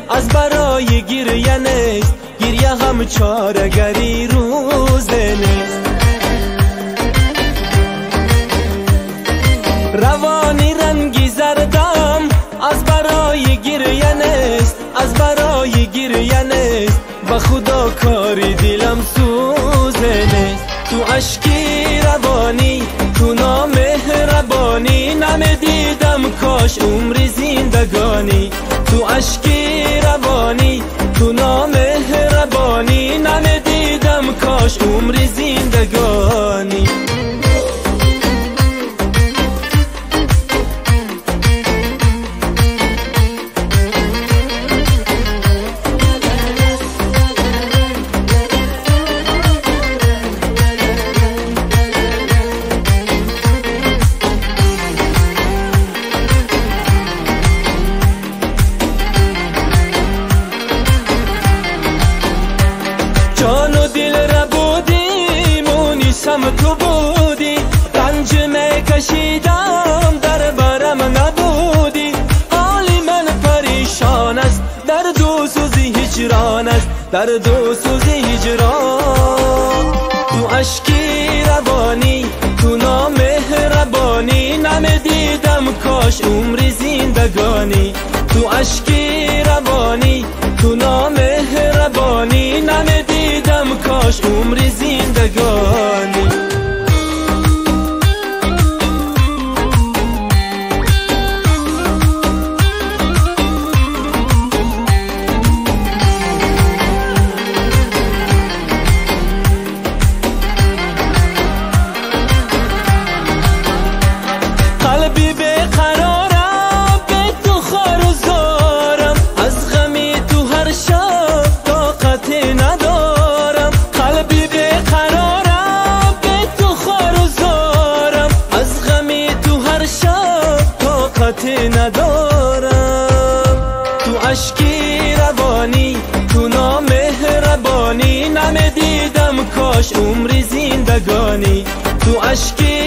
از برای گریه نیست، گریه هم چاره‌گری روزه نیست. روانی رنگی زردم از برای گریه نیست، از برای گریه نیست. به خدا کاری دلم سوزه نیست. تو اشکی روانی تو نامهربانی نمیدیدم کاش عمری زندگانی. تو اشکی روانی تو نامهربانی نمیدیدم کاش عمری زندگانی. جان و دل را بودی مونیسم تو بودی، رنج میکشیدم در برم نبودی. حالی من پریشان است، درد و سوزی هجران است، درد و سوزی هجران. تو اشکی روانی تو نامهربانی نمیدیدم کاش عمری زندگانی. تو اشکی روانی تو نامهربانی نمیدیدم کاش عمری زندگانی. قلبی بیقرارم به تو خار و زارم، از غمی تو هر شب طاقتی ندارم. قلبی بیقرارم به تو خار و زارم، از غمی تو هر شب طاقتی ندارم. تو اشکی روانی تو نامهربانی نمیدیدم کاش عمری زندگانی. تو اشکی